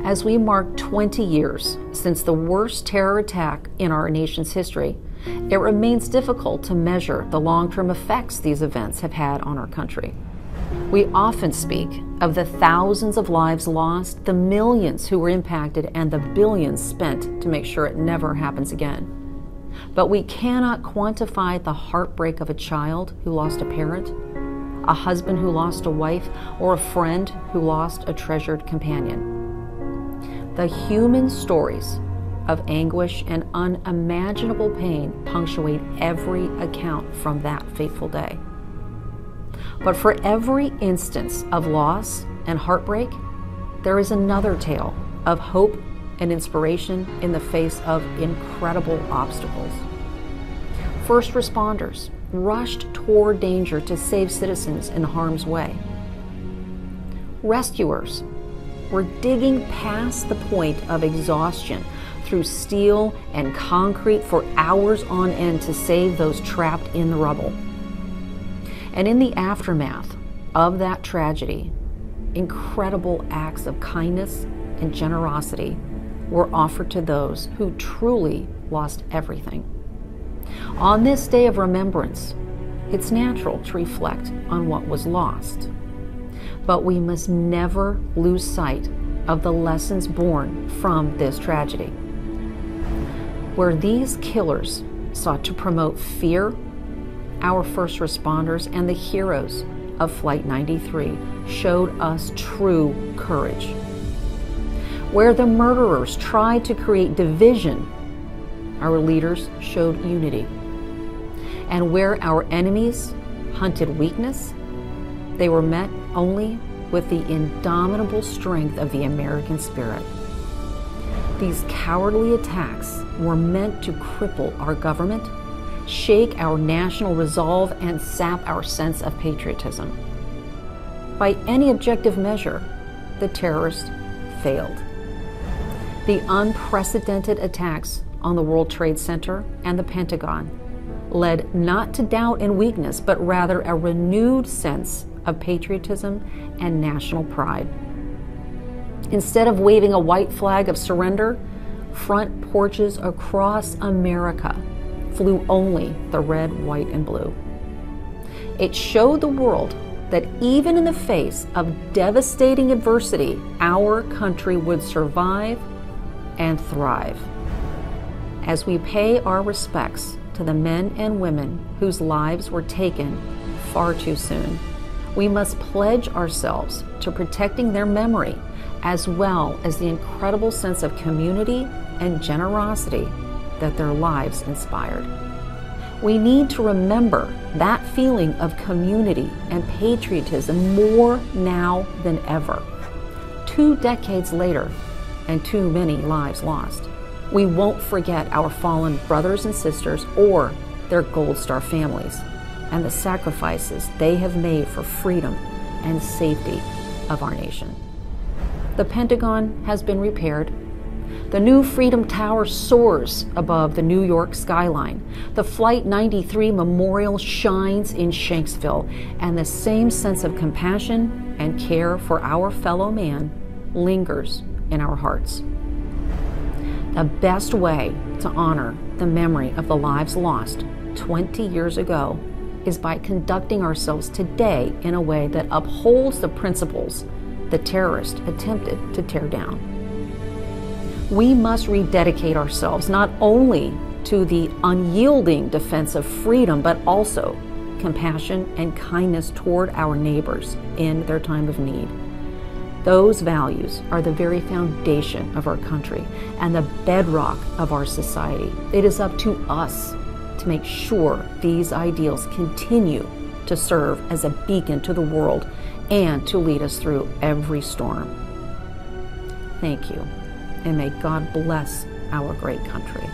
As we mark 20 years since the worst terror attack in our nation's history, it remains difficult to measure the long-term effects these events have had on our country. We often speak of the thousands of lives lost, the millions who were impacted, and the billions spent to make sure it never happens again. But we cannot quantify the heartbreak of a child who lost a parent, a husband who lost a wife, or a friend who lost a treasured companion. The human stories of anguish and unimaginable pain punctuate every account from that fateful day. But for every instance of loss and heartbreak, there is another tale of hope and inspiration in the face of incredible obstacles. First responders rushed toward danger to save citizens in harm's way. Rescuers were digging past the point of exhaustion through steel and concrete for hours on end to save those trapped in the rubble. And in the aftermath of that tragedy, incredible acts of kindness and generosity were offered to those who truly lost everything. On this day of remembrance, it's natural to reflect on what was lost. But we must never lose sight of the lessons born from this tragedy. Where these killers sought to promote fear, our first responders and the heroes of Flight 93 showed us true courage. Where the murderers tried to create division, our leaders showed unity. And where our enemies hunted weakness, they were met only with the indomitable strength of the American spirit. These cowardly attacks were meant to cripple our government, shake our national resolve, and sap our sense of patriotism. By any objective measure, the terrorists failed. The unprecedented attacks on the World Trade Center and the Pentagon led not to doubt and weakness, but rather a renewed sense of patriotism and national pride. Instead of waving a white flag of surrender, front porches across America flew only the red, white, and blue. It showed the world that even in the face of devastating adversity, our country would survive and thrive. As we pay our respects to the men and women whose lives were taken far too soon, we must pledge ourselves to protecting their memory, as well as the incredible sense of community and generosity that their lives inspired. We need to remember that feeling of community and patriotism more now than ever. 2 decades later, and too many lives lost, we won't forget our fallen brothers and sisters or their Gold Star families and the sacrifices they have made for freedom and safety of our nation. The Pentagon has been repaired. The new Freedom Tower soars above the New York skyline. The Flight 93 Memorial shines in Shanksville, and the same sense of compassion and care for our fellow man lingers in our hearts. The best way to honor the memory of the lives lost 20 years ago is by conducting ourselves today in a way that upholds the principles the terrorists attempted to tear down. We must rededicate ourselves not only to the unyielding defense of freedom, but also compassion and kindness toward our neighbors in their time of need. Those values are the very foundation of our country and the bedrock of our society. It is up to us to make sure these ideals continue to serve as a beacon to the world and to lead us through every storm. Thank you, and may God bless our great country.